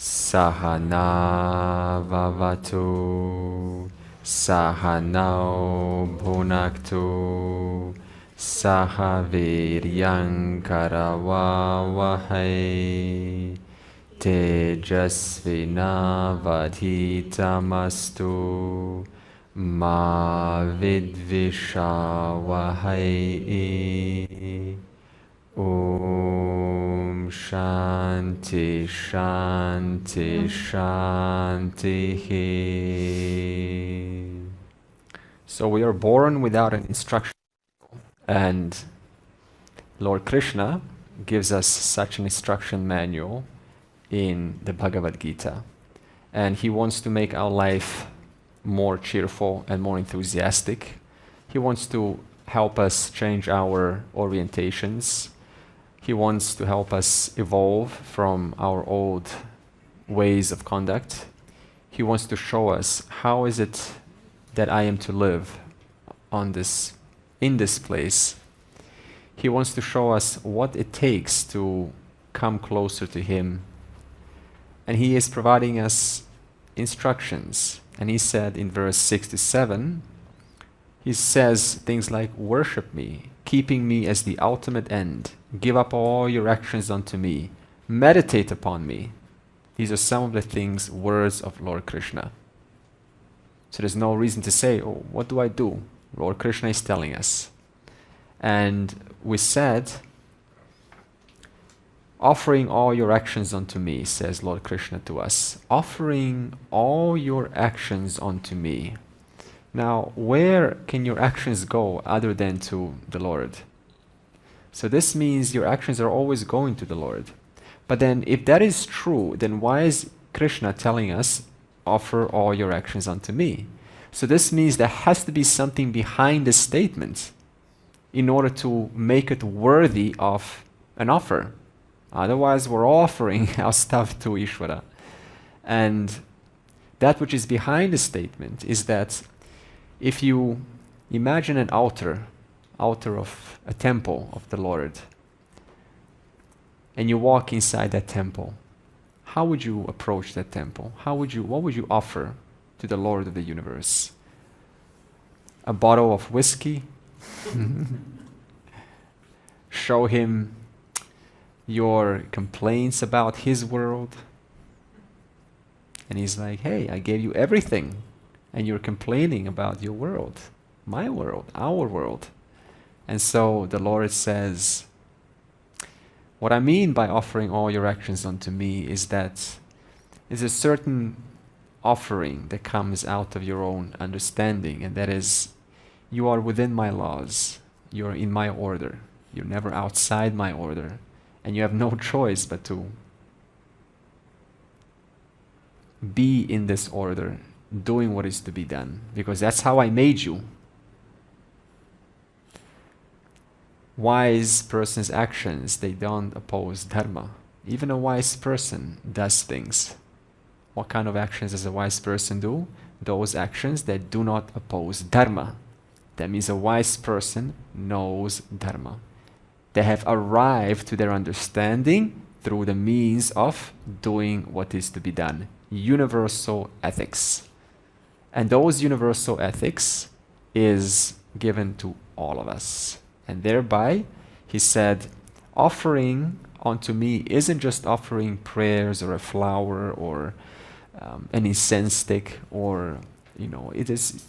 Sahana vavatu, sahanau bhunaktu, sahaviryang karavavahai, tejasvinavadhitamastu, ma vidvishavahai. Om Shanti Shanti Shanti. So we are born without an instruction, and Lord Krishna gives us such an instruction manual in the Bhagavad Gita, and he wants to make our life more cheerful and more enthusiastic. He wants to help us change our orientations. He wants to help us evolve from our old ways of conduct. He wants to show us how is it that I am to live in this place. He wants to show us what it takes to come closer to him. And he is providing us instructions. And he said in verse 67, he says things like, worship me, keeping me as the ultimate end. Give up all your actions unto me. Meditate upon me. These are some of the things, words of Lord Krishna. So there's no reason to say, oh, what do I do? Lord Krishna is telling us. And we said, offering all your actions unto me, says Lord Krishna to us. Offering all your actions unto me. Now, where can your actions go other than to the Lord? So this means your actions are always going to the Lord. But then if that is true, then why is Krishna telling us, offer all your actions unto me? So this means there has to be something behind this statement in order to make it worthy of an offer. Otherwise, we're offering our stuff to Ishvara. And that which is behind the statement is that if you imagine an altar of a temple of the Lord, and you walk inside that temple, how would you approach that temple? What would you offer to the Lord of the universe? A bottle of whiskey? Show him your complaints about his world? And he's like, hey, I gave you everything, and you're complaining about your world, my world, our world. And so the Lord says, what I mean by offering all your actions unto me is that is a certain offering that comes out of your own understanding, and that is, you are within my laws, you're in my order, you're never outside my order, and you have no choice but to be in this order, doing what is to be done, because that's how I made you. Wise person's actions, they don't oppose dharma. Even a wise person does things. What kind of actions does a wise person do? Those actions that do not oppose dharma. That means a wise person knows dharma. They have arrived to their understanding through the means of doing what is to be done. Universal ethics. And those universal ethics is given to all of us. And thereby, he said, offering unto me isn't just offering prayers or a flower or an incense stick, or, it is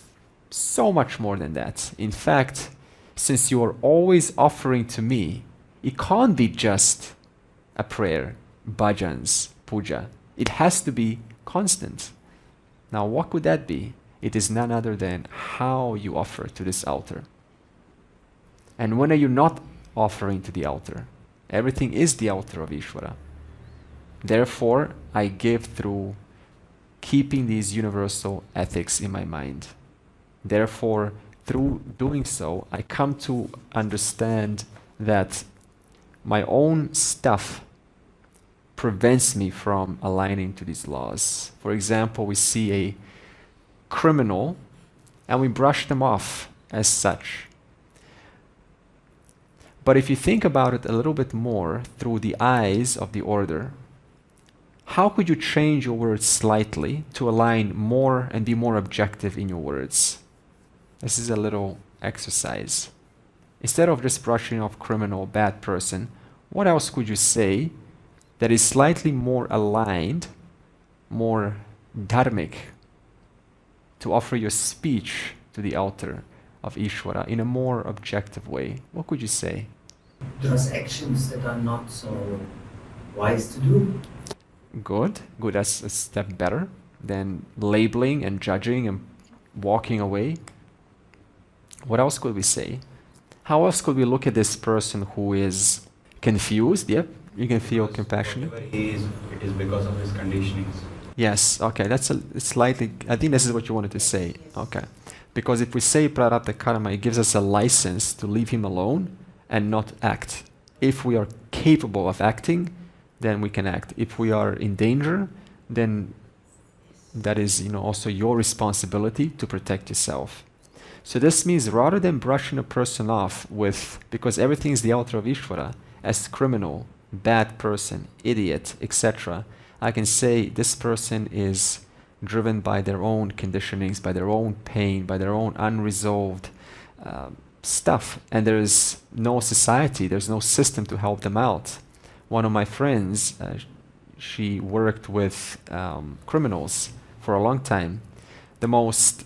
so much more than that. In fact, since you are always offering to me, it can't be just a prayer, bhajans, puja. It has to be constant. Now, what could that be? It is none other than how you offer to this altar. And when are you not offering to the altar? Everything is the altar of Ishvara. Therefore, I give through keeping these universal ethics in my mind. Therefore, through doing so, I come to understand that my own stuff prevents me from aligning to these laws. For example, we see a criminal and we brush them off as such. But if you think about it a little bit more through the eyes of the order, how could you change your words slightly to align more and be more objective in your words? This is a little exercise. Instead of just brushing off criminal, bad person, what else could you say that is slightly more aligned, more dharmic, to offer your speech to the altar of Ishvara in a more objective way? What could you say? Those actions that are not so wise to do. Good. That's a step better than labeling and judging and walking away. What else could we say? How else could we look at this person who is confused? Yep, you can feel compassionate. Whatever he is, it is because of his conditionings. Yes, okay, that's slightly, I think this is what you wanted to say. Okay. Because if we say prarabdha karma, it gives us a license to leave him alone and not act. If we are capable of acting, then we can act. If we are in danger, then that is, also your responsibility to protect yourself. So this means rather than brushing a person off with, because everything is the altar of Ishvara, as criminal, bad person, idiot, etc., I can say this person is driven by their own conditionings, by their own pain, by their own unresolved stuff, and there is no society, there's no system to help them out. One of my friends, she worked with criminals for a long time. The most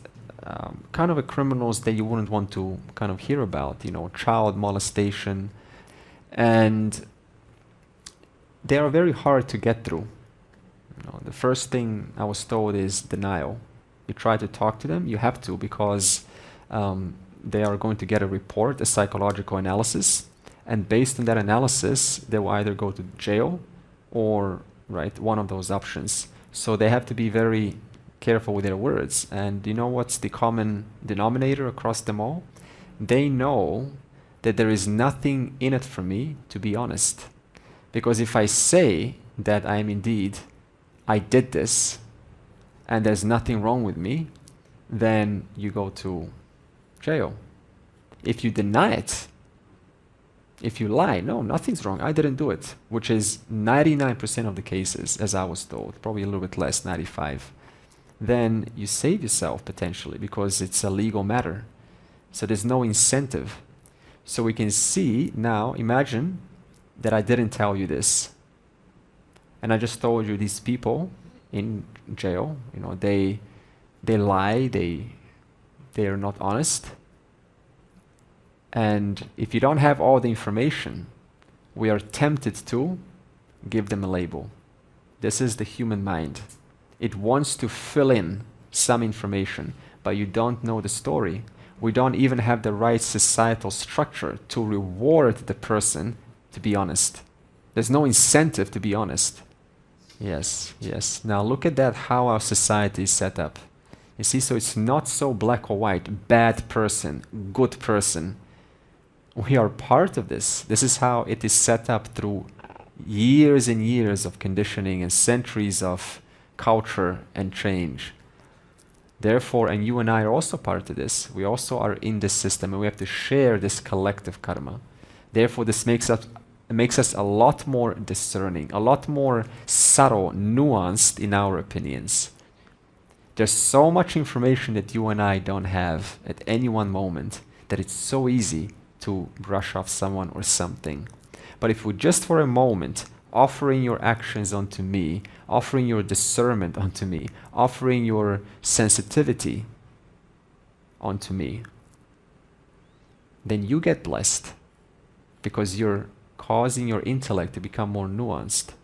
kind of a criminals that you wouldn't want to kind of hear about, child molestation, and they are very hard to get through. The first thing I was told is denial. You try to talk to them, you have to, because they are going to get a report, a psychological analysis, and based on that analysis, they will either go to jail or, one of those options. So they have to be very careful with their words. And you know what's the common denominator across them all? They know that there is nothing in it for me to be honest. Because if I say that I did this, and there's nothing wrong with me, then you go to jail. If you deny it, if you lie, no, nothing's wrong, I didn't do it, which is 99% of the cases, as I was told, probably a little bit less, 95, then you save yourself potentially because it's a legal matter. So there's no incentive. So we can see now, imagine that I didn't tell you this. And I just told you these people in jail, they lie, they are not honest. And if you don't have all the information, we are tempted to give them a label. This is the human mind. It wants to fill in some information, but you don't know the story. We don't even have the right societal structure to reward the person to be honest. There's no incentive to be honest. Yes. Now look at that, how our society is set up. You see, so it's not so black or white, bad person, good person. We are part of this. This is how it is set up through years and years of conditioning and centuries of culture and change. Therefore, and you and I are also part of this. We also are in this system and we have to share this collective karma. Therefore, this makes us a lot more discerning, a lot more subtle, nuanced in our opinions. There's so much information that you and I don't have at any one moment that it's so easy to brush off someone or something. But if we just for a moment, offering your actions onto me, offering your discernment onto me, offering your sensitivity onto me, then you get blessed because you're causing your intellect to become more nuanced.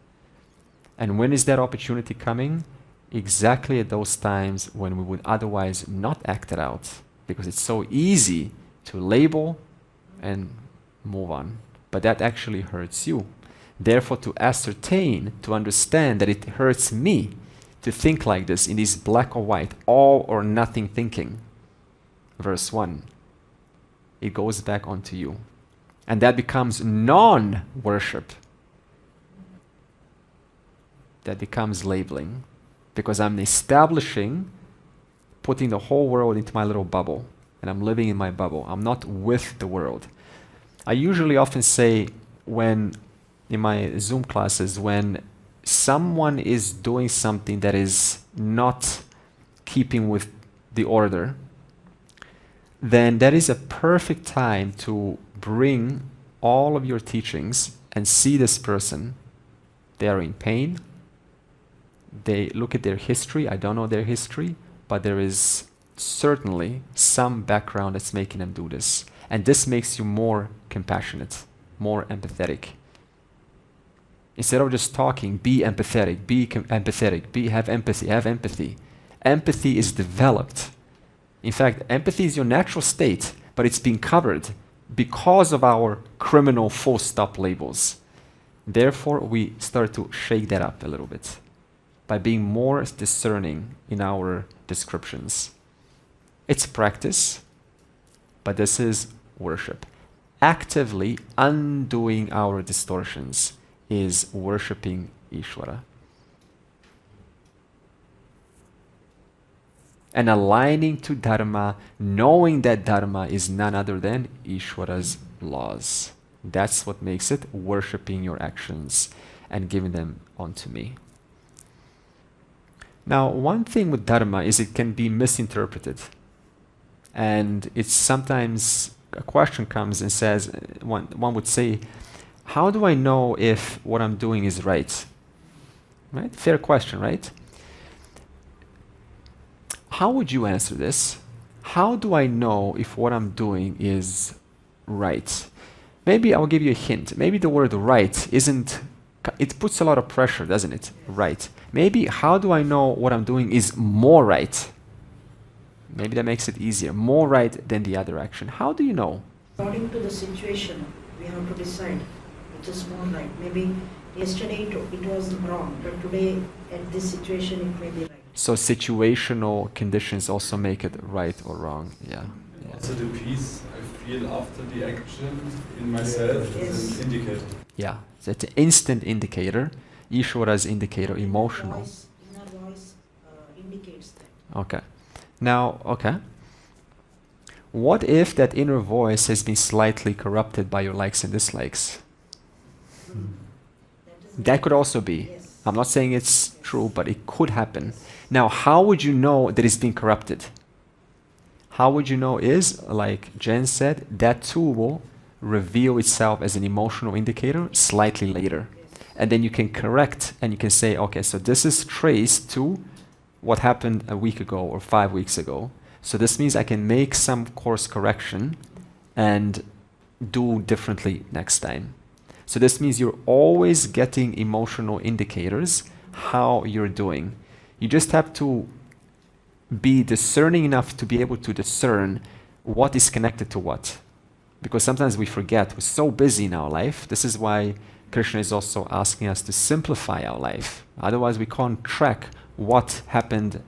And when is that opportunity coming? Exactly at those times when we would otherwise not act it out, because it's so easy to label and move on. But that actually hurts you. Therefore, to ascertain, to understand that it hurts me to think like this in this black or white, all or nothing thinking. Verse 1. It goes back onto you. And that becomes non-worship. That becomes labeling. Because I'm establishing, putting the whole world into my little bubble. And I'm living in my bubble. I'm not with the world. I usually often say in my Zoom classes, when someone is doing something that is not keeping with the order, then that is a perfect time to bring all of your teachings and see this person. They are in pain. They look at their history. I don't know their history, but there is certainly some background that's making them do this. And this makes you more compassionate, more empathetic. Instead of just talking, be empathetic, have empathy. Empathy is developed. In fact, empathy is your natural state, but it's been covered because of our criminal full stop labels. Therefore, we start to shake that up a little bit by being more discerning in our descriptions. It's practice, but this is worship. Actively undoing our distortions is worshipping Ishvara. And aligning to Dharma, knowing that Dharma is none other than Ishvara's laws. That's what makes it worshipping your actions and giving them onto me. Now, one thing with Dharma is it can be misinterpreted. And it's sometimes a question comes and says, one would say, how do I know if what I'm doing is right? Right? Fair question, right? How would you answer this? How do I know if what I'm doing is right? Maybe I'll give you a hint. Maybe the word right isn't, it puts a lot of pressure, doesn't it? Right. Maybe how do I know what I'm doing is more right? Maybe that makes it easier. More right than the other action. How do you know? According to the situation, we have to decide which is more right. Maybe yesterday it was wrong, but today at this situation it may be right. So situational conditions also make it right or wrong. Yeah. Also the peace I feel after the action in myself is an indicator. Yeah, so it's an instant indicator. Ishvara's indicator, emotional. Inner voice indicates that. Okay. Now, okay. What if that inner voice has been slightly corrupted by your likes and dislikes? That could also be. Yes. I'm not saying it's true, but it could happen. Now, how would you know that it's been corrupted? How would you know is, like Jen said, that too will reveal itself as an emotional indicator slightly later. And then you can correct and you can say, okay, so this is traced to what happened a week ago or 5 weeks ago. So this means I can make some course correction and do differently next time. So this means you're always getting emotional indicators how you're doing. You just have to be discerning enough to be able to discern what is connected to what. Because sometimes we forget, we're so busy in our life. This is why Krishna is also asking us to simplify our life. Otherwise we can't track what happened,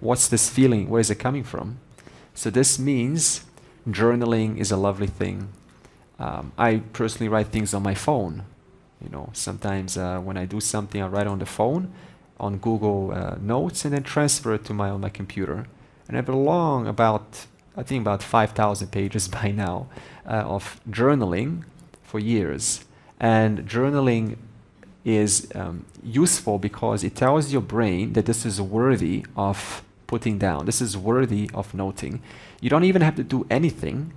what's this feeling, where is it coming from. So this means journaling is a lovely thing. I personally write things on my phone. You know, sometimes when I do something, I write on the phone, on Google Notes, and then transfer it to on my computer. And I have a long, I think about 5,000 pages by now of journaling for years. And journaling is useful because it tells your brain that this is worthy of putting down. This is worthy of noting. You don't even have to do anything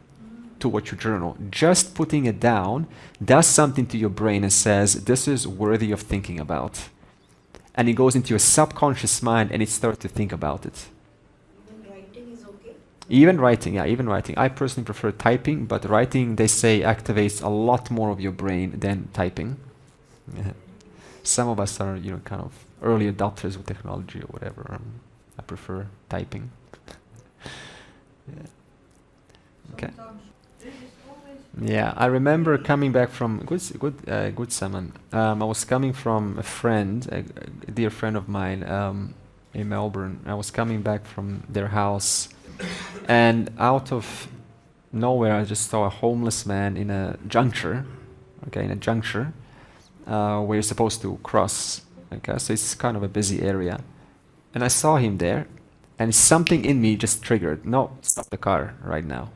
to what you journal. Just putting it down does something to your brain and says, this is worthy of thinking about. And it goes into your subconscious mind and it starts to think about it. Even writing is okay? Even writing, yeah, even writing. I personally prefer typing, but writing, they say, activates a lot more of your brain than typing. Yeah. Some of us are, you know, kind of early adopters with technology or whatever. I prefer typing. Yeah. Okay. Yeah, I remember coming back from good Saman. I was coming from a friend, a dear friend of mine, in Melbourne. I was coming back from their house, and out of nowhere, I just saw a homeless man in a juncture. Okay, in a juncture where you're supposed to cross. Okay, so it's kind of a busy area, and I saw him there, and something in me just triggered. No, stop the car right now,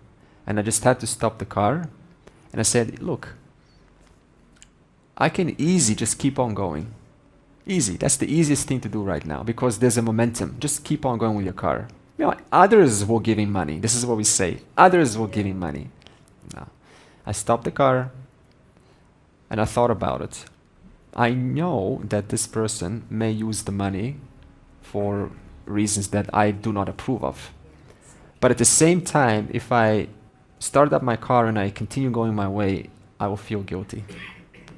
and I just had to stop the car. And I said, look, I can easily just keep on going. Easy. That's the easiest thing to do right now because there's a momentum. Just keep on going with your car. You know, others will give him money. This is what we say. Others will give him money. No. I stopped the car and I thought about it. I know that this person may use the money for reasons that I do not approve of. But at the same time, if I start up my car and I continue going my way, I will feel guilty.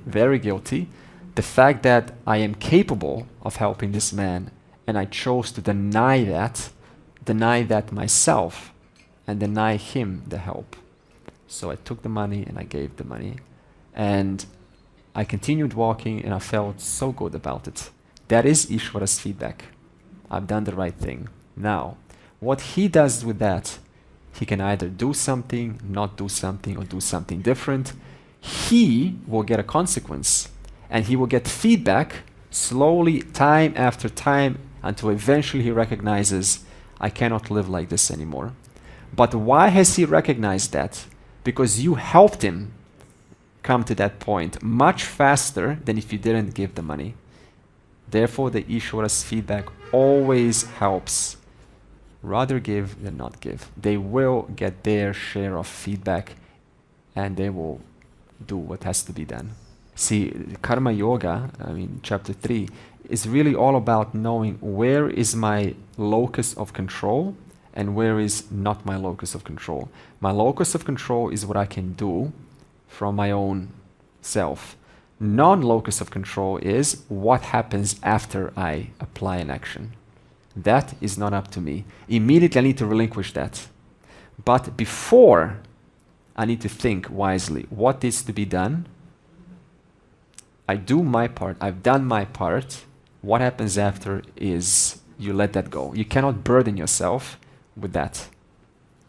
Very guilty. The fact that I am capable of helping this man and I chose to deny that myself and deny him the help. So I took the money and I gave the money. And I continued walking and I felt so good about it. That is Ishvara's feedback. I've done the right thing. Now, what he does with that, he can either do something, not do something, or do something different. He will get a consequence. And he will get feedback slowly, time after time, until eventually he recognizes, I cannot live like this anymore. But why has he recognized that? Because you helped him come to that point much faster than if you didn't give the money. Therefore, the Ishvara's feedback always helps. Rather give than not give. They will get their share of feedback and they will do what has to be done. See, Karma Yoga, chapter 3, is really all about knowing where is my locus of control and where is not my locus of control. My locus of control is what I can do from my own self. Non-locus of control is what happens after I apply an action. That is not up to me. Immediately I need to relinquish that. But before, I need to think wisely. What is to be done? I do my part. I've done my part. What happens after is you let that go. You cannot burden yourself with that.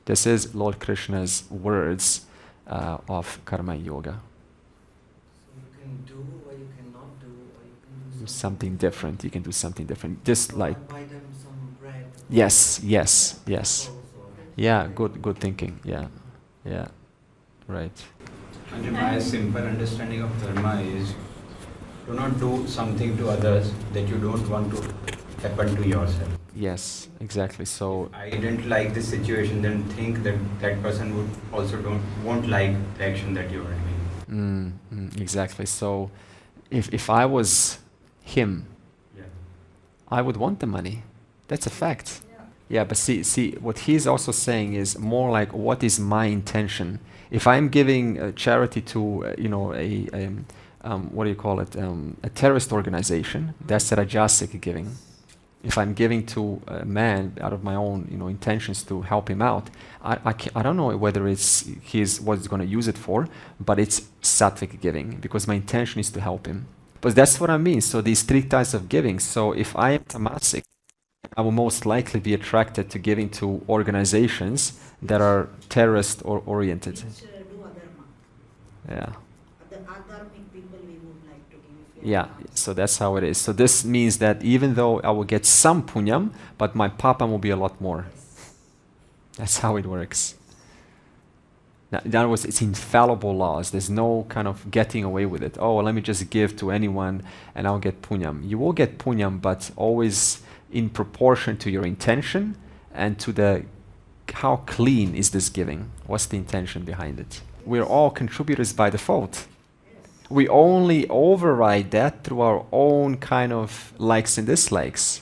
This is Lord Krishna's words of Karma Yoga. So you can do or you cannot do, or you can do Something different. You can do something different. Just So like I buy them some bread. yes. clothes or- Yeah, good thinking. Yeah. Right. And my simple understanding of dharma is do not do something to others that you don't want to happen to yourself. Yes, exactly. So I didn't like this situation, then think that that person would also won't like the action that you are doing. exactly. So if I was him, Yeah. I would want the money. That's a fact. Yeah, but see, what he's also saying is more like, what is my intention? If I'm giving charity to, what do you call it? A terrorist organization, that's rajasic giving. If I'm giving to a man out of my own, intentions to help him out, I don't know whether it's what he's going to use it for, but it's sattvic giving because my intention is to help him. But that's what I mean. So these three types of giving. So if I am tamasic, I will most likely be attracted to giving to organizations that are terrorist or oriented. Which do adharma. Yeah. The adharmic people we would like to give. Yeah, so that's how it is. So this means that even though I will get some punyam, but my papam will be a lot more. That's how it works. Now, in other words, it's infallible laws. There's no kind of getting away with it. Oh, let me just give to anyone and I'll get punyam. You will get punyam, but always in proportion to your intention and to how clean is this giving. What's the intention behind it? We're all contributors by default. We only override that through our own kind of likes and dislikes.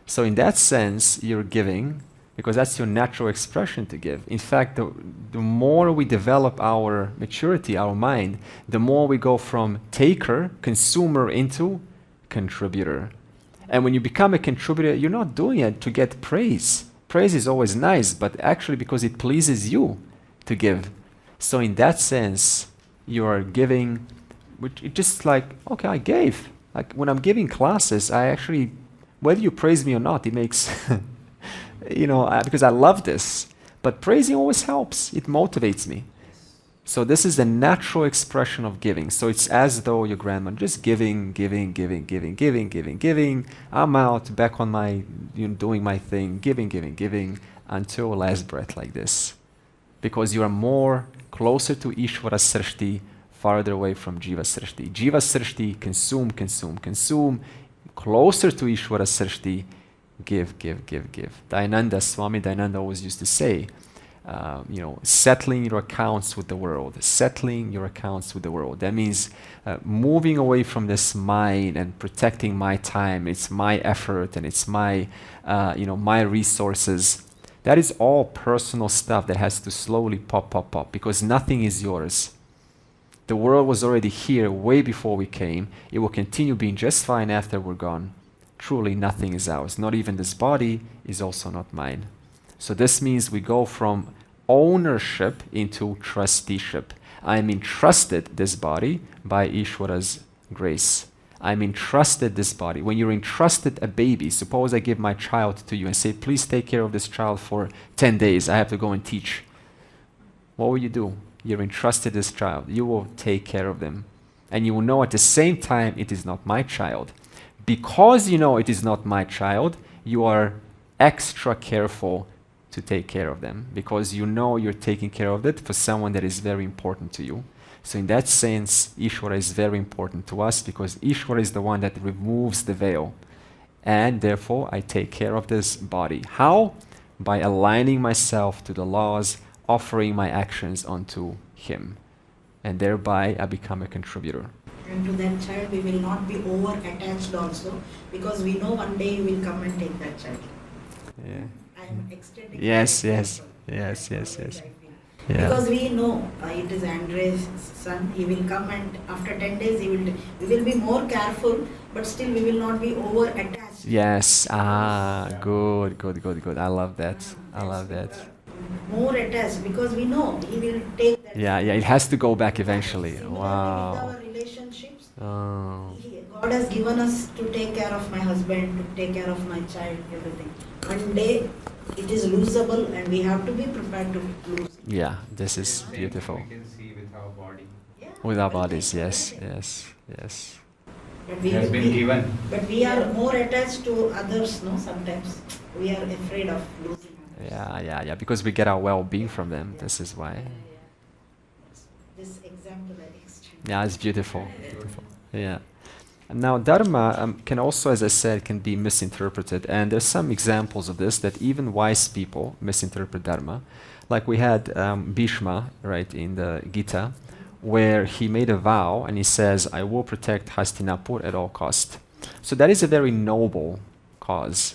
So in that sense, you're giving because that's your natural expression to give. In fact, the more we develop our maturity, our mind, the more we go from taker, consumer, into contributor. And when you become a contributor, you're not doing it to get praise. Praise is always nice, but actually because it pleases you to give. So in that sense, you are giving, which it's just like, okay, I gave. Like when I'm giving classes, I actually, whether you praise me or not, it makes, because I love this. But praising always helps. It motivates me. So this is the natural expression of giving. So it's as though your grandma just giving. I'm out, back on my, doing my thing, giving, until last breath like this. Because you are more closer to Ishvara Srishti, farther away from Jiva Srishti. Jiva Srishti, consume. closer to Ishvara Srishti, give, give, give, give. Dayananda, Swami Dayananda always used to say, settling your accounts with the world, settling your accounts with the world. That means moving away from this mind and protecting my time, it's my effort and it's my, my resources. That is all personal stuff that has to slowly pop, because nothing is yours. The world was already here way before we came. It will continue being just fine after we're gone. Truly nothing is ours. Not even this body is also not mine. So this means we go from ownership into trusteeship. I am entrusted this body by Ishvara's grace. I'm entrusted this body. When you're entrusted a baby, suppose I give my child to you and say, please take care of this child for 10 days. I have to go and teach. What will you do? You're entrusted this child. You will take care of them. And you will know at the same time it is not my child. Because you know it is not my child, you are extra careful to take care of them. Because you know you're taking care of it for someone that is very important to you. So in that sense, Ishvara is very important to us because Ishvara is the one that removes the veil. And therefore, I take care of this body. How? By aligning myself to the laws, offering my actions unto Him. And thereby, I become a contributor. And to that child, we will not be over-attached also, because we know one day He will come and take that child. Yeah. I am extending. Yes. Yeah. Because we know it is Andre's son, he will come and after 10 days we will be more careful, but still we will not be over attached. Yes, good. I love that. More attached because we know he will take that. Yeah, it has to go back eventually. Similarly Wow. with our relationships, Oh. God has given us to take care of my husband, to take care of my child, everything. One day it is losable and we have to be prepared to lose. Yeah, this is beautiful. We can see with our body. Yeah, With our very bodies, nice, yes. But It has been given. But we are more attached to others, no? Sometimes we are afraid of losing others. Yeah, because we get our well-being from them. This is why. This example I extremely. Yeah, it's beautiful. Yeah. Now, dharma can also, as I said, can be misinterpreted. And there's some examples of this that even wise people misinterpret dharma. Like we had Bhishma, right, in the Gita, where he made a vow and he says, I will protect Hastinapur at all cost. So that is a very noble cause.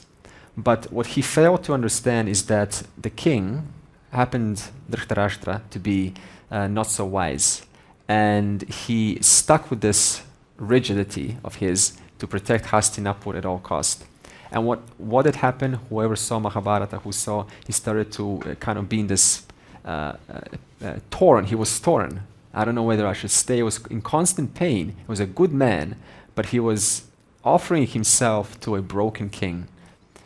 But what he failed to understand is that the king happened, Dhritarashtra, to be not so wise. And he stuck with this rigidity of his to protect Hastinapur at all cost. And what had happened, whoever saw Mahabharata, he started to kind of be in this torn. He was torn. I don't know whether I should stay. He was in constant pain. He was a good man, but he was offering himself to a broken king.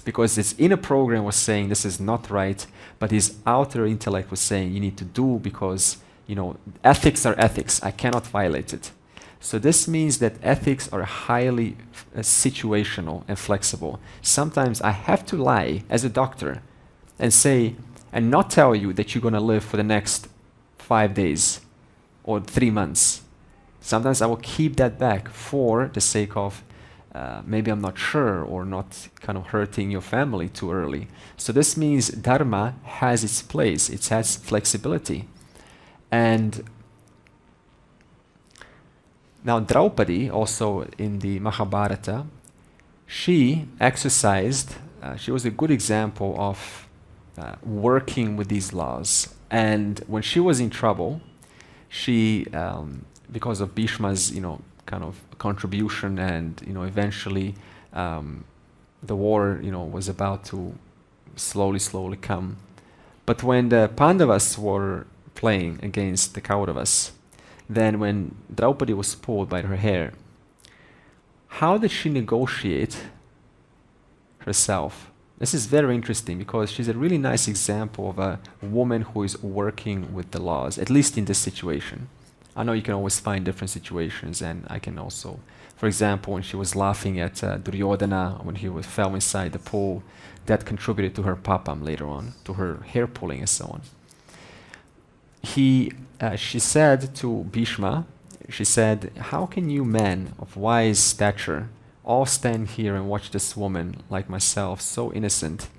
Because his inner program was saying this is not right, but his outer intellect was saying you need to do because, ethics are ethics. I cannot violate it. So this means that ethics are highly situational and flexible. Sometimes I have to lie as a doctor and not tell you that you're going to live for the next 5 days or 3 months. Sometimes I will keep that back for the sake of maybe I'm not sure or not kind of hurting your family too early. So this means dharma has its place. It has flexibility. And now Draupadi, also in the Mahabharata, she exercised, she was a good example of working with these laws. And when she was in trouble, she, because of Bhishma's, kind of contribution and, eventually the war, was about to slowly come. But when the Pandavas were playing against the Kauravas, then when Draupadi was pulled by her hair, how did she negotiate herself? This is very interesting because she's a really nice example of a woman who is working with the laws, at least in this situation. I know you can always find different situations, and I can also, for example, when she was laughing at Duryodhana when he fell inside the pool, that contributed to her papam later on, to her hair pulling and so on. She said to Bhishma, she said, how can you men of wise stature all stand here and watch this woman, like myself, so innocent,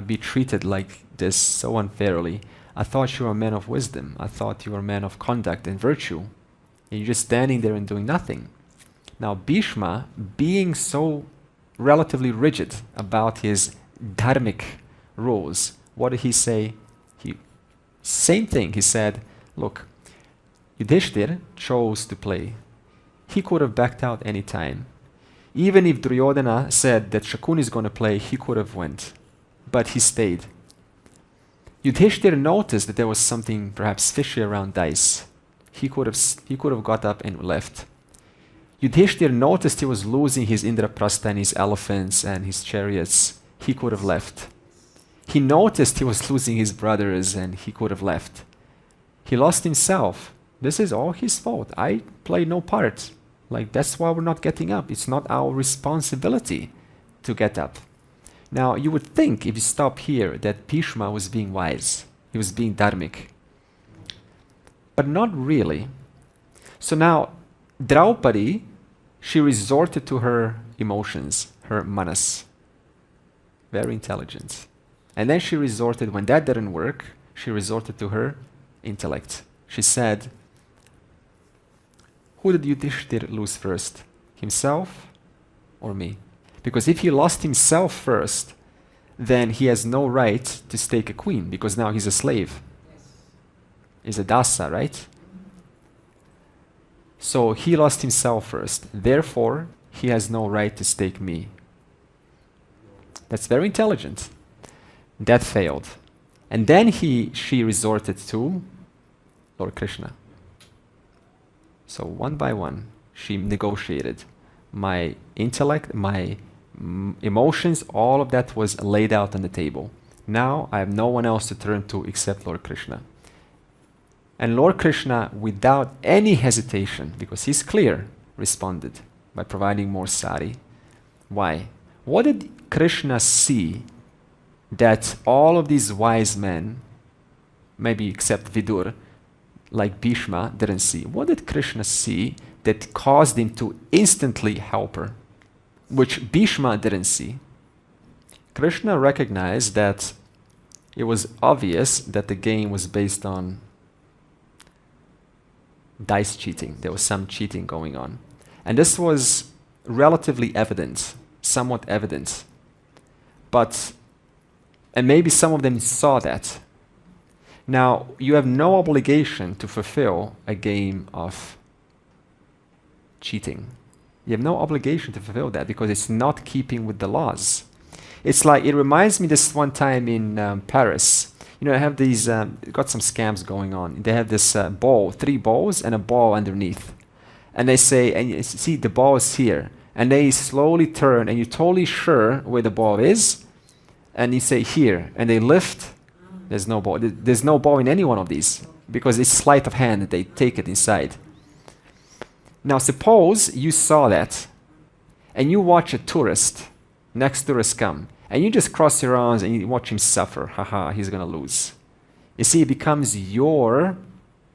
be treated like this so unfairly. I thought you were a man of wisdom. I thought you were a man of conduct and virtue. And you're just standing there and doing nothing. Now Bhishma, being so relatively rigid about his dharmic rules, what did he say? Same thing. He said, look, Yudhishthir chose to play. He could have backed out any time. Even if Duryodhana said that Shakuni is going to play, he could have went. But he stayed. Yudhishthir noticed that there was something perhaps fishy around dice. He could have got up and left. Yudhishthir noticed he was losing his Indraprastha and his elephants and his chariots. He could have left. He noticed he was losing his brothers and he could have left. He lost himself. This is all his fault. I play no part. Like, that's why we're not getting up. It's not our responsibility to get up. Now, you would think, if you stop here, that Bhishma was being wise. He was being dharmic. But not really. So now, Draupadi, she resorted to her emotions, her manas. Very intelligent. And then she resorted, when that didn't work, she resorted to her intellect. She said, who did Yudhishthir lose first? Himself or me? Because if he lost himself first, then he has no right to stake a queen, because now he's a slave. He's a dasa, right? So he lost himself first. Therefore, he has no right to stake me. That's very intelligent. That failed. And then she resorted to Lord Krishna. So one by one, she negotiated. My intellect, my emotions, all of that was laid out on the table. Now I have no one else to turn to except Lord Krishna. And Lord Krishna, without any hesitation, because he's clear, responded by providing more sari. Why? What did Krishna see that all of these wise men, maybe except Vidur, like Bhishma, didn't see? What did Krishna see that caused him to instantly help her, which Bhishma didn't see? Krishna recognized that it was obvious that the game was based on dice cheating. There was some cheating going on. And this was relatively evident, somewhat evident. And maybe some of them saw that. Now, you have no obligation to fulfill a game of cheating. You have no obligation to fulfill that because it's not keeping with the laws. It's like, it reminds me this one time in Paris. You know, I have these, got some scams going on. They have this ball, 3 balls and a ball underneath. And they say, and you see the ball is here. And they slowly turn and you're totally sure where the ball is. And you say here, and they lift. There's no ball. There's no ball in any one of these because it's sleight of hand that they take it inside. Now suppose you saw that and you watch a tourist, next tourist come, and you just cross your arms and you watch him suffer. Haha, he's going to lose. You see, it becomes your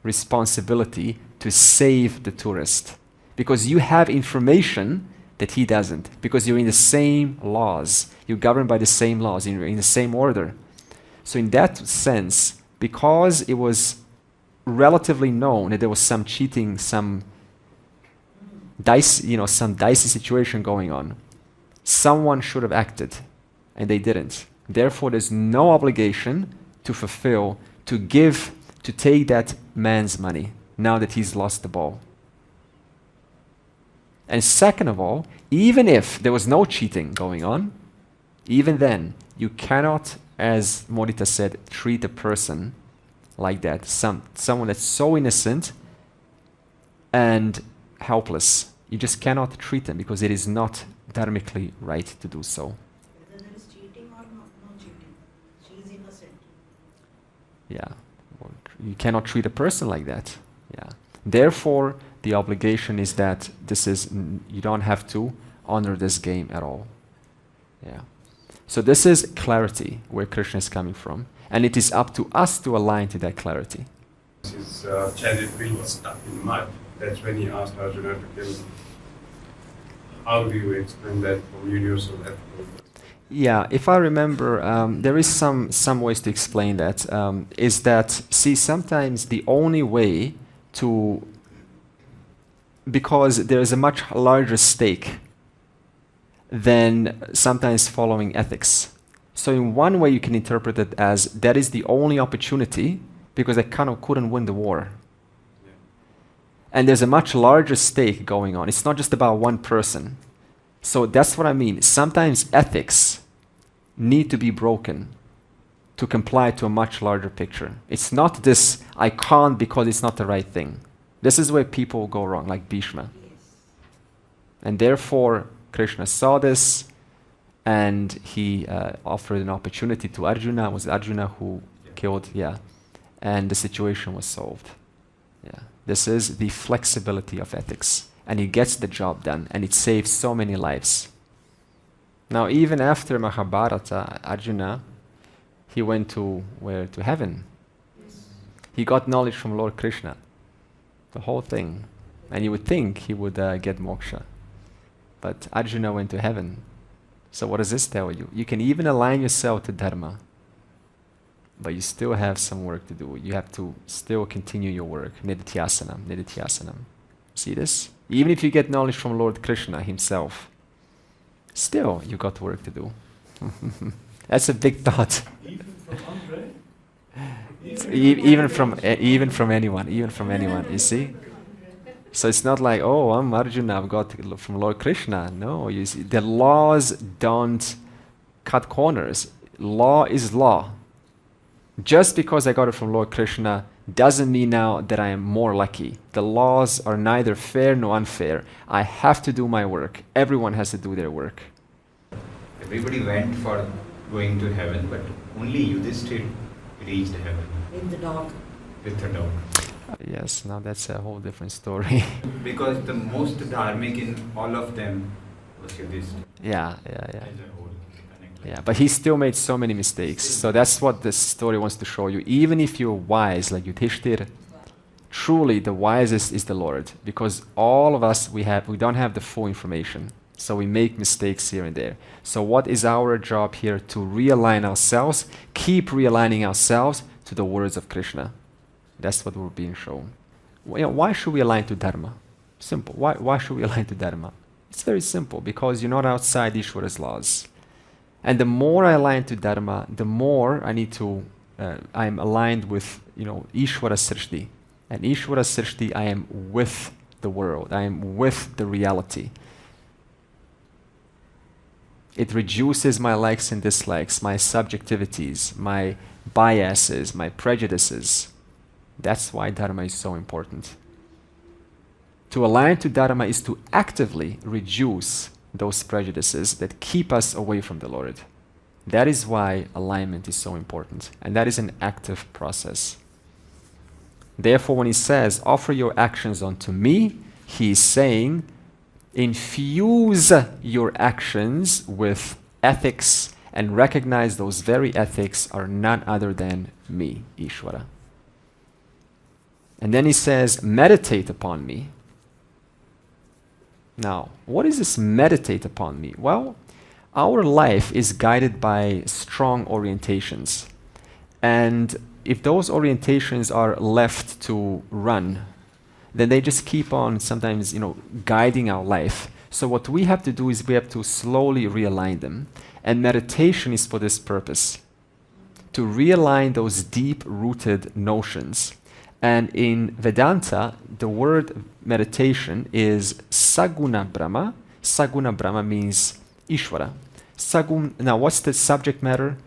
responsibility to save the tourist because you have information that he doesn't, because you're in the same laws. You're governed by the same laws, you're in the same order. So in that sense, because it was relatively known that there was some cheating, some some dicey situation going on, someone should have acted, and they didn't. Therefore, there's no obligation to fulfill, to give, to take that man's money now that he's lost the ball. And second of all, even if there was no cheating going on, even then, you cannot, as Modita said, treat a person like that. Someone that's so innocent and helpless. You just cannot treat them because it is not dharmically right to do so. Whether there is cheating or no cheating, she is innocent. Yeah. You cannot treat a person like that. Yeah. Therefore, the obligation is that you don't have to honor this game at all. Yeah. So this is clarity where Krishna is coming from, and it is up to us to align to that clarity. His chanted wheel was stuck in mud. That's when he asked Arjuna to kill him. How do you explain that from universal effortlessness? Yeah, if I remember, there is some ways to explain that. Is that, see, sometimes the only way to, because there is a much larger stake than sometimes following ethics. So in one way you can interpret it as that is the only opportunity because I kind of couldn't win the war. And there's a much larger stake going on. It's not just about one person. So that's what I mean. Sometimes ethics need to be broken to comply to a much larger picture. It's not this, I can't because it's not the right thing. This is where people go wrong, like Bhishma. And therefore, Krishna saw this and he offered an opportunity to Arjuna. It was Arjuna who killed, and the situation was solved. This is the flexibility of ethics. And he gets the job done and it saves so many lives. Now, even after Mahabharata, Arjuna, he went to where? To heaven. He got knowledge from Lord Krishna. The whole thing. And you would think he would get moksha. But Arjuna went to heaven. So what does this tell you? You can even align yourself to dharma, but you still have some work to do. You have to still continue your work. Nididhyasanam, nididhyasanam. See this? Even if you get knowledge from Lord Krishna himself, still you got work to do. That's a big thought. Even from Andre? Even from anyone, you see? So it's not like, oh, I'm Arjuna, I've got from Lord Krishna. No, you see, the laws don't cut corners. Law is law. Just because I got it from Lord Krishna doesn't mean now that I am more lucky. The laws are neither fair nor unfair. I have to do my work. Everyone has to do their work. Everybody went for going to heaven, but only Yudhishthira reached heaven. With the dog. With a dog. Yes, now that's a whole different story. Because the most dharmic in all of them was Yudhishthira. Yeah. As a whole. Yeah, but he still made so many mistakes. So that's what this story wants to show you. Even if you're wise, like Yudhishthira, truly the wisest is the Lord. Because all of us, we don't have the full information. So we make mistakes here and there. So what is our job here? To realign ourselves, keep realigning ourselves to the words of Krishna. That's what we're being shown. Why should we align to Dharma? Simple. Why should we align to Dharma? It's very simple. Because you're not outside Ishvara's laws. And the more I align to Dharma, the more I need to, I'm aligned with, Ishvara Srishti. And Ishvara Srishti, I am with the world. I am with the reality. It reduces my likes and dislikes, my subjectivities, my biases, my prejudices. That's why Dharma is so important. To align to Dharma is to actively reduce those prejudices that keep us away from the Lord. That is why alignment is so important. And that is an active process. Therefore, when he says, offer your actions unto me, he is saying, infuse your actions with ethics and recognize those very ethics are none other than me, Ishvara. And then he says, meditate upon me. Now, what is this meditate upon me? Well, our life is guided by strong orientations. And if those orientations are left to run, then they just keep on sometimes, guiding our life. So what we have to do is we have to slowly realign them. And meditation is for this purpose, to realign those deep-rooted notions. And in Vedanta, the word meditation is Saguna Brahma. Saguna Brahma means Ishvara. Now, what's the subject matter?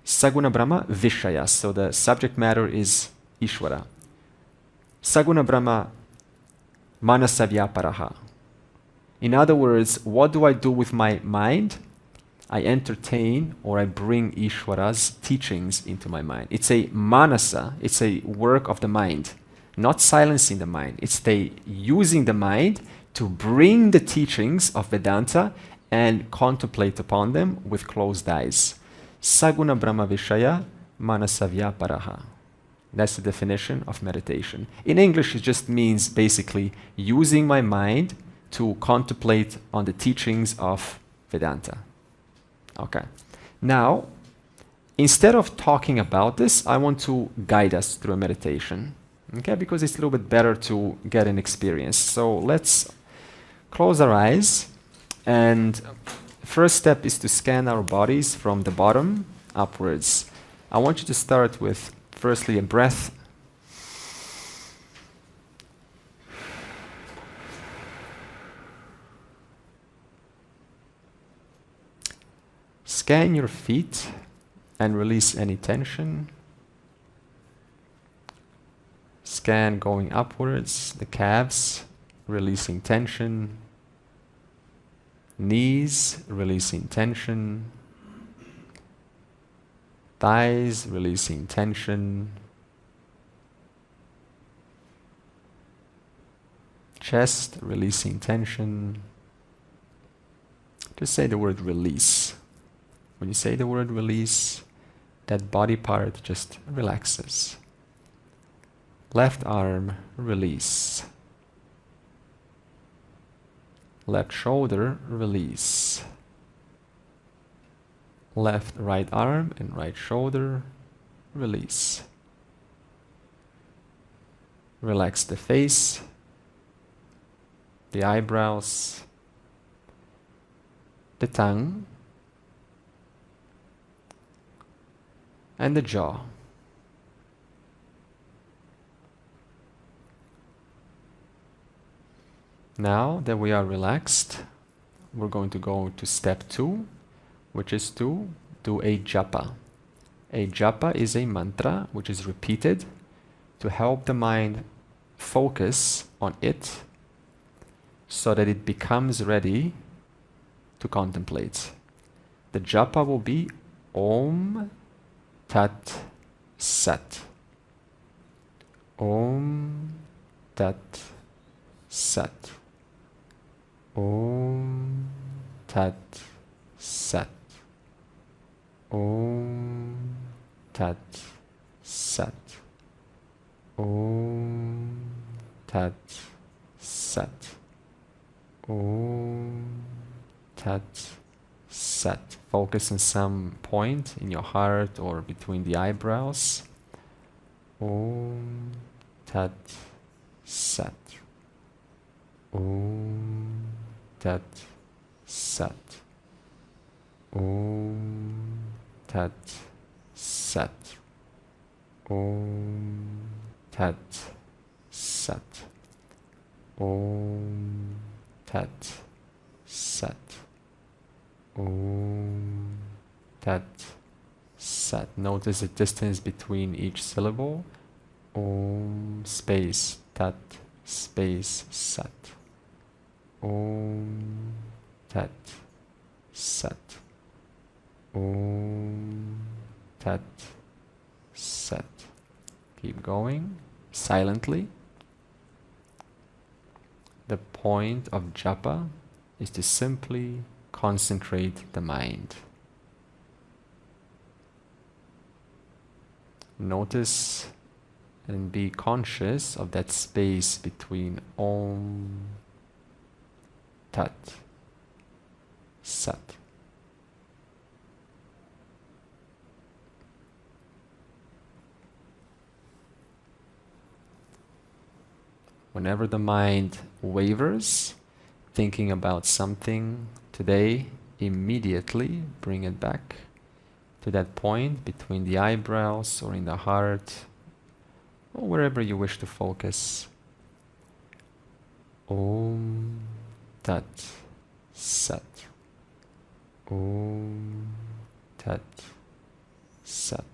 Saguna Brahma, Vishaya. So the subject matter is Ishvara. Saguna Brahma, Manasavyaparaha. In other words, what do I do with my mind? I entertain or I bring Ishvara's teachings into my mind. It's a manasa, it's a work of the mind, not silencing the mind. It's the using the mind to bring the teachings of Vedanta and contemplate upon them with closed eyes. Saguna Brahma Vishaya Manasavya Paraha. That's the definition of meditation. In English, it just means basically using my mind to contemplate on the teachings of Vedanta. Okay. Now, instead of talking about this, I want to guide us through a meditation. Okay, because it's a little bit better to get an experience. So let's close our eyes, and first step is to scan our bodies from the bottom upwards. I want you to start with firstly a breath. Scan your feet and release any tension. Scan going upwards, the calves, releasing tension. Knees, releasing tension. Thighs, releasing tension. Chest, releasing tension. Just say the word release. When you say the word release, that body part just relaxes. Left arm, release. Left shoulder, release. Left right arm and right shoulder, release. Relax the face, the eyebrows, the tongue, and the jaw. Now that we are relaxed, we're going to go to step 2, which is to do a japa. A japa is a mantra which is repeated to help the mind focus on it so that it becomes ready to contemplate. The japa will be Om Tat Sat. Om Tat Sat. Om Tat Sat. Om Tat Sat. Om Tat Sat. Om Tat Sat. Focus on some point in your heart or between the eyebrows. Om Tat Sat. Om Tat Sat. Om Tat Sat. Om Tat Sat. Om Tat Sat. Om Tat Sat. Notice the distance between each syllable. Om space Tat space Sat. Om Tat Sat. Om Tat Sat. Keep going silently. The point of japa is to simply concentrate the mind. Notice and be conscious of that space between Om Tat Sat. Whenever the mind wavers, thinking about something today, immediately bring it back to that point between the eyebrows or in the heart or wherever you wish to focus. Om Tat Sat. Om Tat Sat.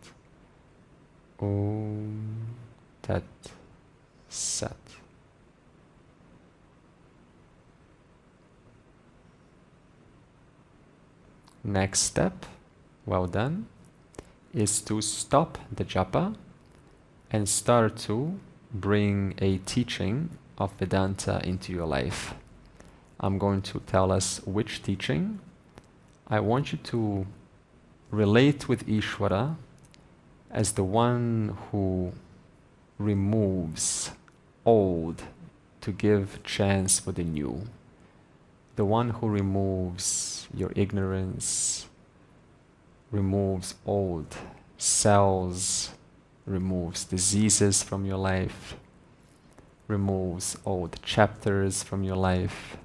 Om Tat Sat. Next step, well done, is to stop the japa and start to bring a teaching of Vedanta into your life. I'm going to tell us which teaching. I want you to relate with Ishvara as the one who removes old to give chance for the new. the one who removes your ignorance, removes old cells, removes diseases from your life, removes old chapters from your life,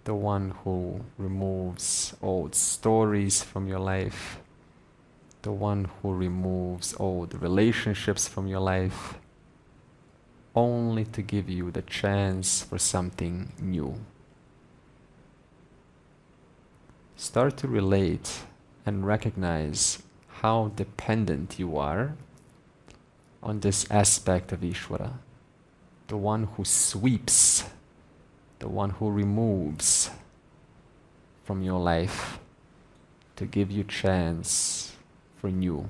the one who removes old stories from your life, the one who removes old relationships from your life, only to give you the chance for something new. Start to relate and recognize how dependent you are on this aspect of Ishvara, the one who sweeps, the one who removes from your life to give you chance for new.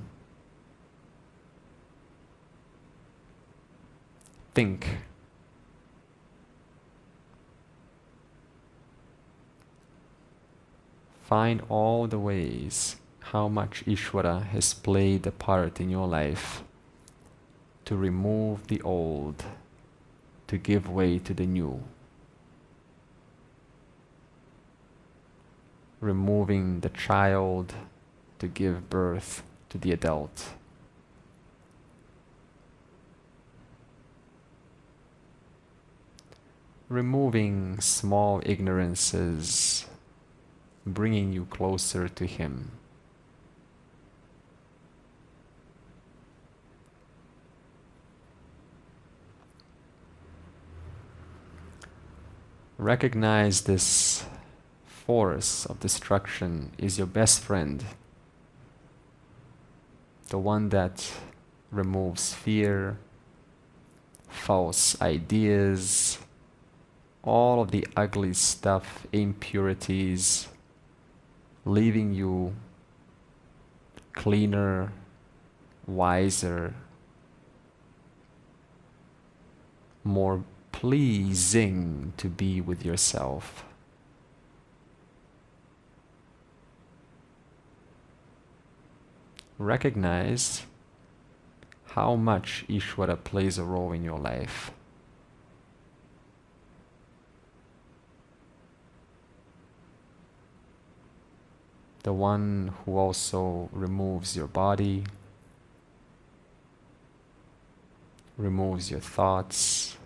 Think. Find all the ways how much Ishvara has played a part in your life to remove the old, to give way to the new. Removing the child to give birth to the adult. Removing small ignorances, bringing you closer to Him. Recognize this force of destruction is your best friend, the one that removes fear, false ideas, all of the ugly stuff, impurities, leaving you cleaner, wiser, more pleasing to be with yourself. Recognize how much Ishvara plays a role in your life. The one who also removes your body, removes your thoughts,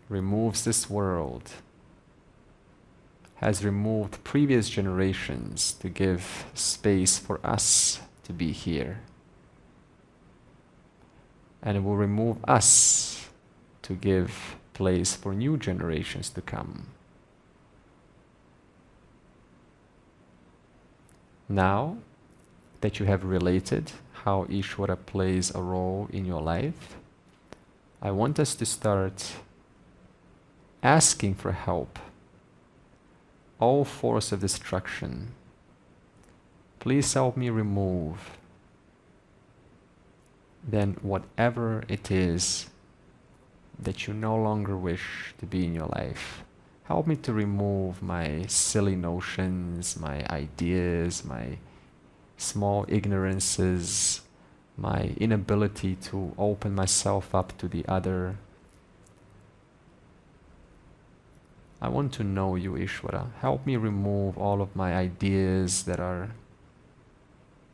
removes this world, has removed previous generations to give space for us to be here, and it will remove us to give place for new generations to come. Now that you have related how Ishvara plays a role in your life, I want us to start asking for help. All force of destruction, please help me remove. Then whatever it is that you no longer wish to be in your life, help me to remove my silly notions, my ideas, my small ignorances, my inability to open myself up to the other. I want to know you, Ishvara. Help me remove all of my ideas that are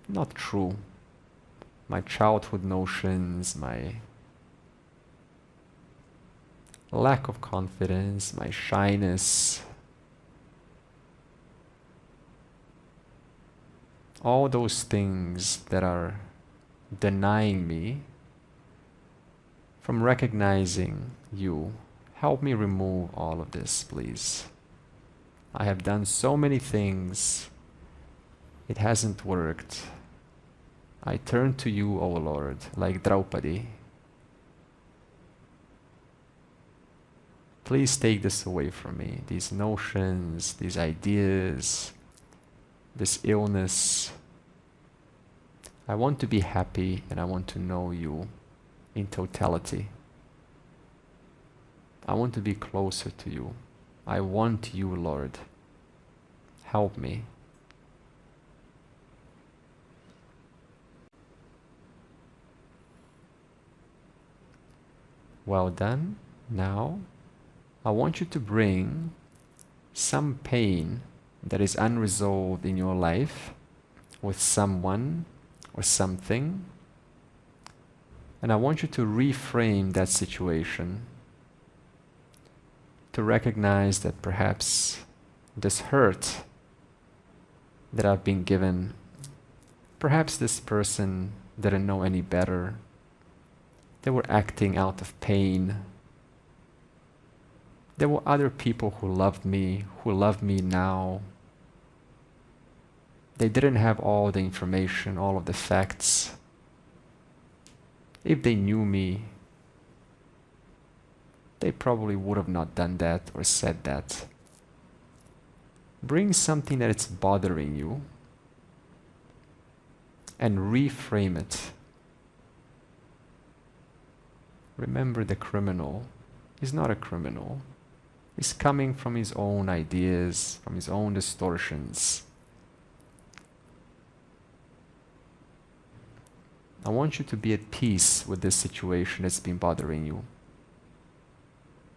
not true, my childhood notions, my lack of confidence, my shyness, all those things that are denying me from recognizing you. Help me remove all of this, please. I have done so many things. It hasn't worked. I turn to you, O Lord, like Draupadi. Please take this away from me, these notions, these ideas, this illness. I want to be happy and I want to know you in totality. I want to be closer to you. I want you, Lord. Help me. Well done. Now, I want you to bring some pain that is unresolved in your life with someone or something, and I want you to reframe that situation, to recognize that perhaps this hurt that I've been given, perhaps this person didn't know any better. They were acting out of pain. There were other people who love me now. They didn't have all the information, all of the facts. If they knew me, they probably would have not done that or said that. Bring something that is bothering you and reframe it. Remember, the criminal is not a criminal. He's coming from his own ideas, from his own distortions. I want you to be at peace with this situation that's been bothering you.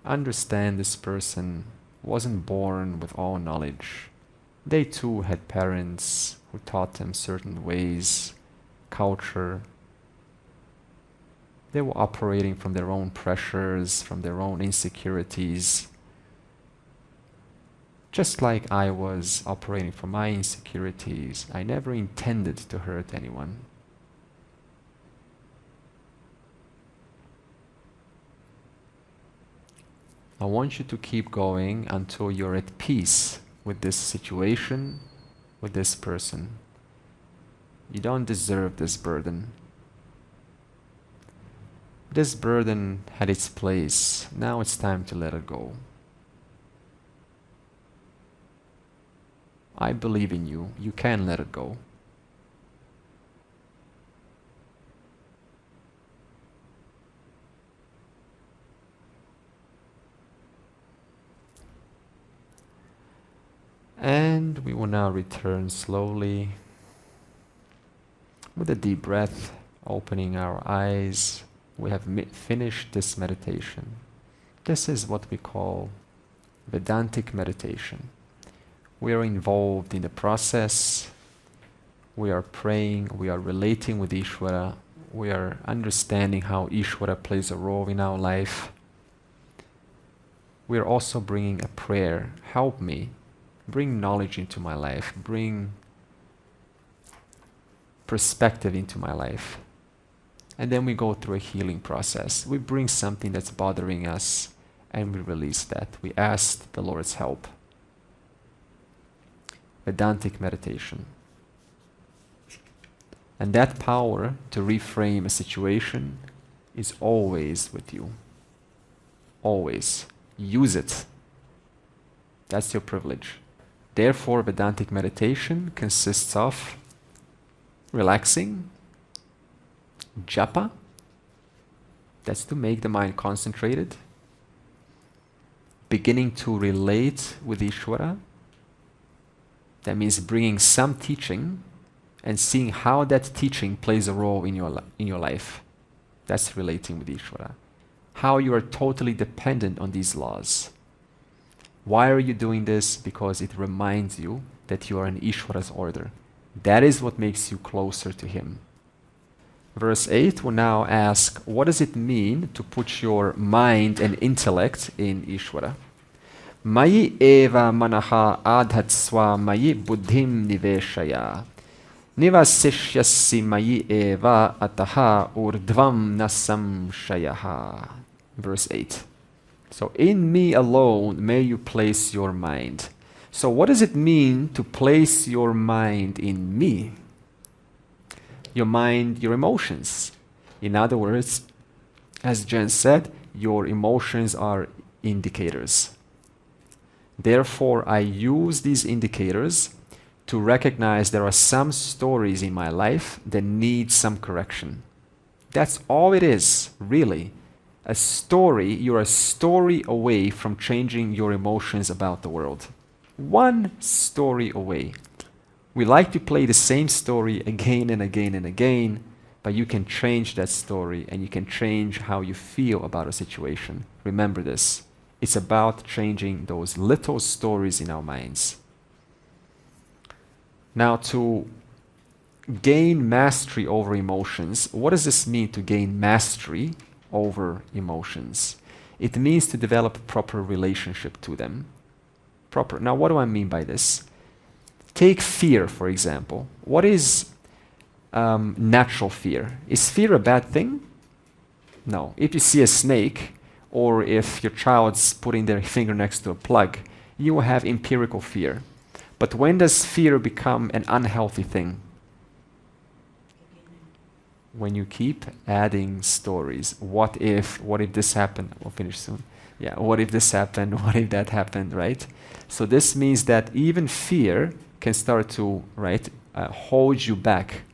Understand this person wasn't born with all knowledge. They too had parents who taught them certain ways, culture. They were operating from their own pressures, from their own insecurities. Just like I was operating from my insecurities, I never intended to hurt anyone. I want you to keep going until you're at peace with this situation, with this person. You don't deserve this burden. This burden had its place. Now it's time to let it go. I believe in you. You can let it go. And we will now return slowly with a deep breath, opening our eyes. We have finished this meditation. This is what we call Vedantic meditation. We are involved in the process. We are praying. We are relating with Ishvara. We are understanding how Ishvara plays a role in our life. We are also bringing a prayer. Help me. Bring knowledge into my life. Bring perspective into my life. And then we go through a healing process. We bring something that's bothering us and we release that. We ask the Lord's help. Vedantic meditation. And that power to reframe a situation is always with you. Always. Use it. That's your privilege. Therefore, Vedantic meditation consists of relaxing, japa, that's to make the mind concentrated, beginning to relate with Ishvara, that means bringing some teaching and seeing how that teaching plays a role in your life. That's relating with Ishvara. How you are totally dependent on these laws. Why are you doing this? Because it reminds you that you are in Ishvara's order. That is what makes you closer to him. Verse 8 will now ask, what does it mean to put your mind and intellect in Ishvara? Mayi eva manaha adhatsva mayi buddhim niveshaya. Nivasishyasi mayi eva ataha urdvam nasam shayaha. Verse 8. So in me alone may you place your mind. So what does it mean to place your mind in me? Your mind, your emotions. In other words, as Jen said, your emotions are indicators. Therefore, I use these indicators to recognize there are some stories in my life that need some correction. That's all it is, really. A story, you're a story away from changing your emotions about the world. One story away. We like to play the same story again and again and again, but you can change that story and you can change how you feel about a situation. Remember this. It's about changing those little stories in our minds. Now, to gain mastery over emotions, what does this mean to gain mastery over emotions? It means to develop a proper relationship to them. Proper. Now, what do I mean by this? Take fear, for example. What is natural fear? Is fear a bad thing? No. If you see a snake, or if your child's putting their finger next to a plug, you will have empirical fear. But when does fear become an unhealthy thing? When you keep adding stories. What if this happened? We'll finish soon. Yeah, what if this happened? What if that happened, right? So this means that even fear can start to, hold you back.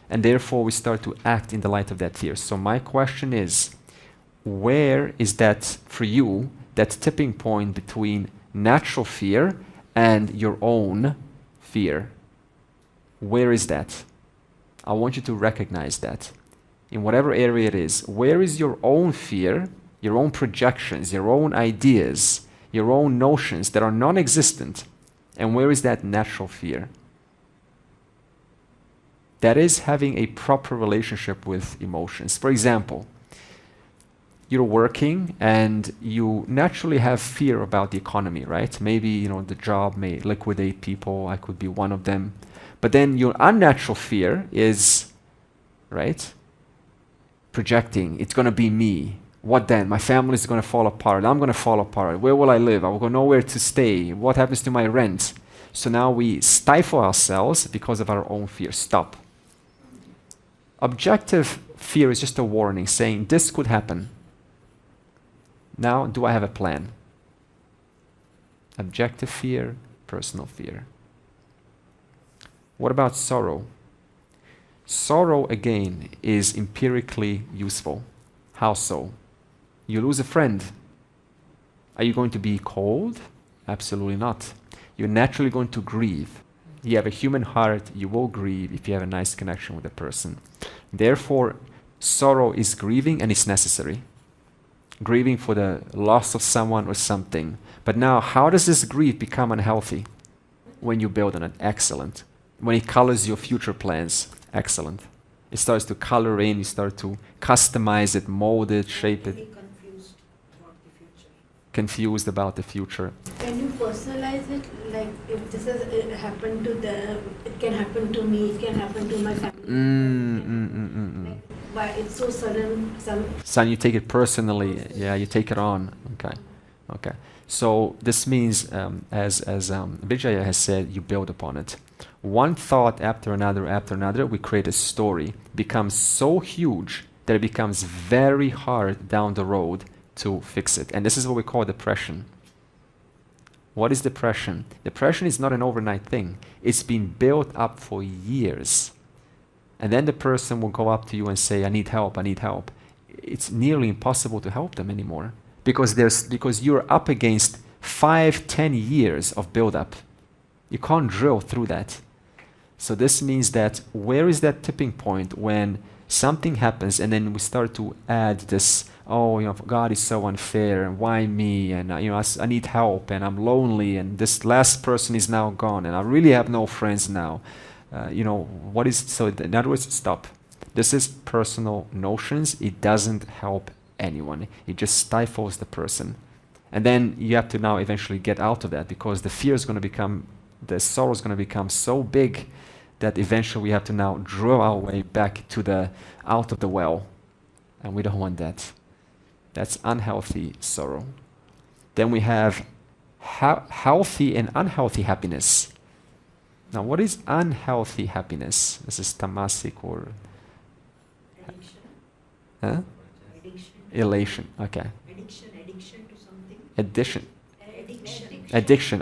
And therefore we start to act in the light of that fear. So my question is, where is that for you, that tipping point between natural fear and your own fear? Where is that? I want you to recognize that. In whatever area it is, where is your own fear, your own projections, your own ideas, your own notions that are non-existent? And where is that natural fear? That is having a proper relationship with emotions. For example, you're working and you naturally have fear about the economy, right? Maybe, the job may liquidate people. I could be one of them. But then your unnatural fear is, projecting. It's going to be me. What then? My family is going to fall apart. I'm going to fall apart. Where will I live? I will go nowhere to stay. What happens to my rent? So now we stifle ourselves because of our own fear. Stop. Objective fear is just a warning saying this could happen. Now, do I have a plan? Objective fear, personal fear. What about sorrow? Sorrow, again, is empirically useful. How so? You lose a friend. Are you going to be cold? Absolutely not. You're naturally going to grieve. You have a human heart, you will grieve if you have a nice connection with a person. Therefore, sorrow is grieving and it's necessary. Grieving for the loss of someone or something. But now, how does this grief become unhealthy? When you build on it, excellent. When it colors your future plans, excellent. It starts to color in, you start to customize it, mold it, shape it. Confused about the future. Confused about the future. Can you personalize it? Like if this has happened to them, it can happen to me, it can happen to my family. Like, why it's so sudden? Son, you take it personally. Yeah, you take it on. Okay. So this means, as Vijaya has said, you build upon it. One thought after another, we create a story. Becomes so huge that it becomes very hard down the road to fix it. And this is what we call depression. What is depression? Depression is not an overnight thing. It's been built up for years. And then the person will go up to you and say, I need help. It's nearly impossible to help them anymore. Because you're up against 5-10 years of build-up. You can't drill through that. So this means that where is that tipping point when something happens and then we start to add this, God is so unfair, and why me, and I need help, and I'm lonely, and this last person is now gone, and I really have no friends now. In other words, stop. This is personal notions. It doesn't help anyone. It just stifles the person. And then you have to now eventually get out of that because the sorrow is going to become so big that eventually we have to now draw our way back out of the well. And we don't want that. That's unhealthy sorrow. Then we have healthy and unhealthy happiness. Now, what is unhealthy happiness? This is tamasic or Addiction. elation. Okay. Addiction to something. Addiction.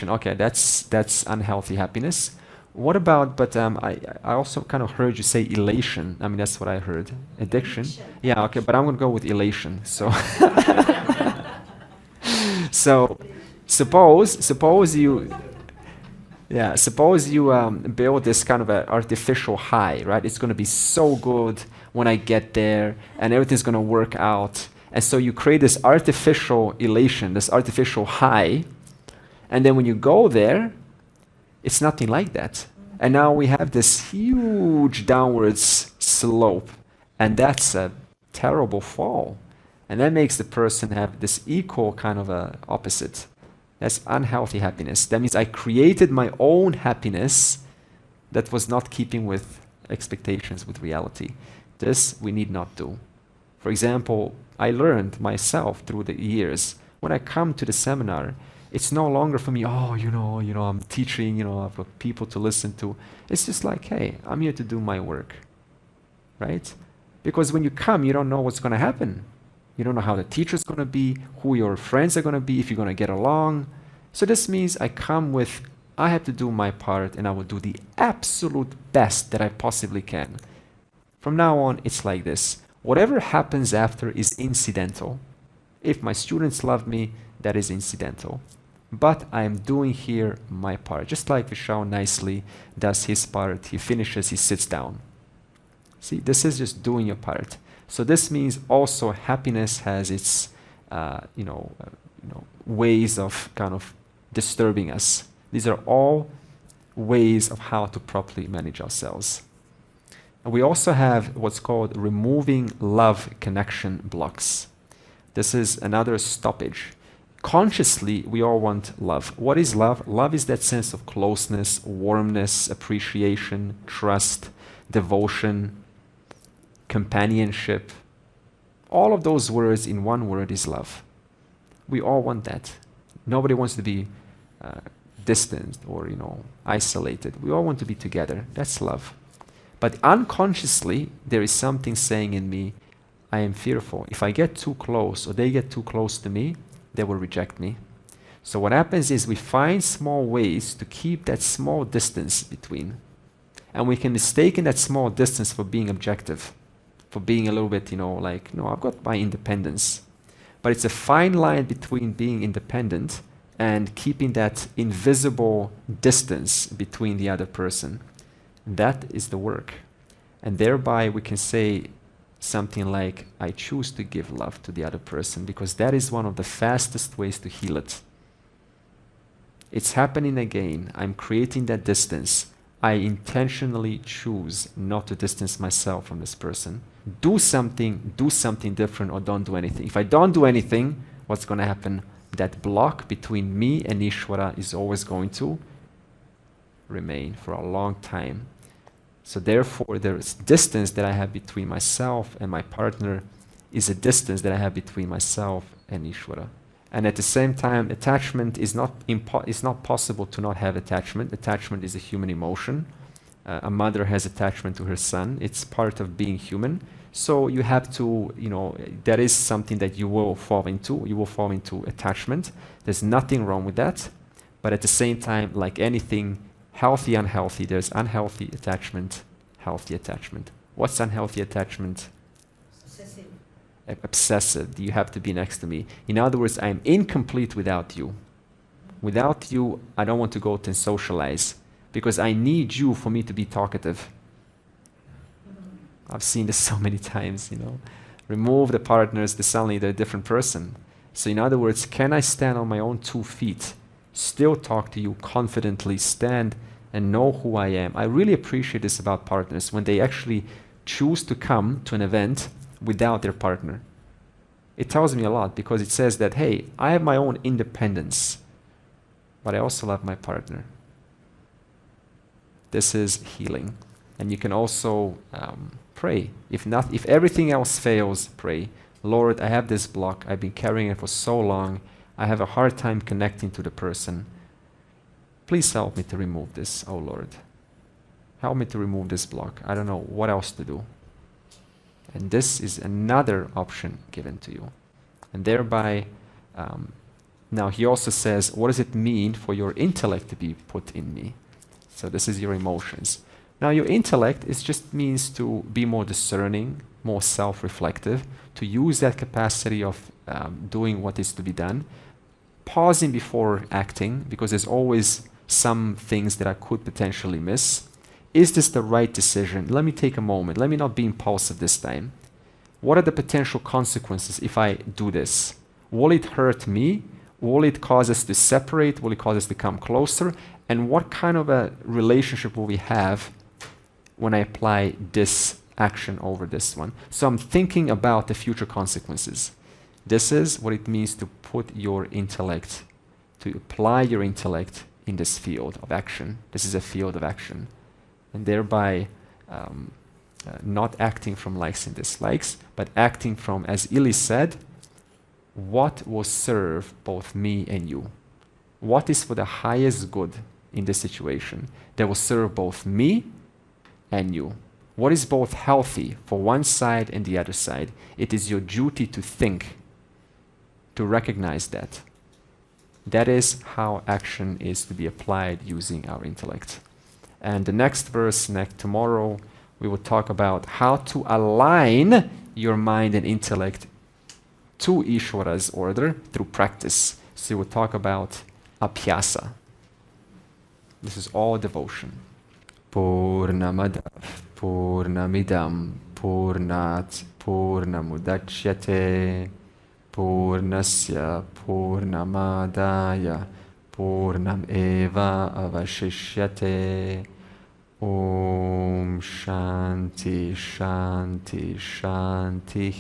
Okay. That's unhealthy happiness. What about? But I also kind of heard you say elation. I mean, that's what I heard. Addiction. Yeah. Okay. But I'm gonna go with elation. So. So, suppose you. Yeah, suppose you build this kind of an artificial high, right? It's going to be so good when I get there and everything's going to work out. And so you create this artificial elation, this artificial high. And then when you go there, it's nothing like that. And now we have this huge downwards slope. And that's a terrible fall. And that makes the person have this equal kind of a opposite. That's unhealthy happiness. That means I created my own happiness that was not keeping with expectations, with reality. This we need not do. For example, I learned myself through the years, when I come to the seminar, it's no longer for me, I'm teaching, I've got people to listen to. It's just like, hey, I'm here to do my work, right? Because when you come, you don't know what's going to happen. You don't know how the teacher's going to be, who your friends are going to be, if you're going to get along. So this means I come with, I have to do my part and I will do the absolute best that I possibly can. From now on, it's like this. Whatever happens after is incidental. If my students love me, that is incidental. But I am doing here my part. Just like Vishal nicely does his part, he finishes, he sits down. See, this is just doing your part. So this means also happiness has its, ways of kind of disturbing us. These are all ways of how to properly manage ourselves. And we also have what's called removing love connection blocks. This is another stoppage. Consciously, we all want love. What is love? Love is that sense of closeness, warmness, appreciation, trust, devotion, companionship. All of those words in one word is love. We all want that. Nobody wants to be distant or isolated. We all want to be together. That's love. But unconsciously, there is something saying in me, I am fearful. If I get too close or they get too close to me, they will reject me. So what happens is we find small ways to keep that small distance between. And we can mistake that small distance for being objective, for being a little bit, no, I've got my independence. But it's a fine line between being independent and keeping that invisible distance between the other person. That is the work. And thereby we can say something like, I choose to give love to the other person because that is one of the fastest ways to heal it. It's happening again. I'm creating that distance. I intentionally choose not to distance myself from this person. Do something different, or don't do anything. If I don't do anything, what's going to happen? That block between me and Ishvara is always going to remain for a long time. So therefore, there is distance that I have between myself and my partner is a distance that I have between myself and Ishvara. And at the same time, attachment is not possible to not have attachment. Attachment is a human emotion. A mother has attachment to her son. It's part of being human. So you have to, that is something that you will fall into. You will fall into attachment. There's nothing wrong with that. But at the same time, like anything, healthy, unhealthy, there's unhealthy attachment, healthy attachment. What's unhealthy attachment? Obsessive. Obsessive. You have to be next to me. In other words, I'm incomplete without you. Without you, I don't want to go and socialize because I need you for me to be talkative. I've seen this so many times, Remove the partners, suddenly they're a different person. So in other words, can I stand on my own 2 feet, still talk to you confidently, stand and know who I am? I really appreciate this about partners when they actually choose to come to an event without their partner. It tells me a lot because it says that, hey, I have my own independence, but I also love my partner. This is healing. And you can also pray. If everything else fails, pray. Lord, I have this block. I've been carrying it for so long. I have a hard time connecting to the person. Please help me to remove this, oh Lord. Help me to remove this block. I don't know what else to do. And this is another option given to you. And thereby, now he also says, what does it mean for your intellect to be put in me? So this is your emotions. Now your intellect just means to be more discerning, more self-reflective, to use that capacity of doing what is to be done, pausing before acting, because there's always some things that I could potentially miss. Is this the right decision? Let me take a moment. Let me not be impulsive this time. What are the potential consequences if I do this? Will it hurt me? Will it cause us to separate? Will it cause us to come closer? And what kind of a relationship will we have when I apply this action over this one? So I'm thinking about the future consequences. This is what it means to put your intellect, to apply your intellect in this field of action. This is a field of action. And thereby not acting from likes and dislikes, but acting from, as Ili said, what will serve both me and you. What is for the highest good in this situation that will serve both me and you? What is both healthy for one side and the other side? It is your duty to think, to recognize that. That is how action is to be applied using our intellect. And the next verse, tomorrow, we will talk about how to align your mind and intellect to Ishvara's order through practice. So we'll talk about abhyasa. This is all devotion. Purnamadav Purnamidam Purnat Purnamudachyate Purnasya Purnamadaya Purnam eva avashishyate. Om Shanti Shanti Shanti.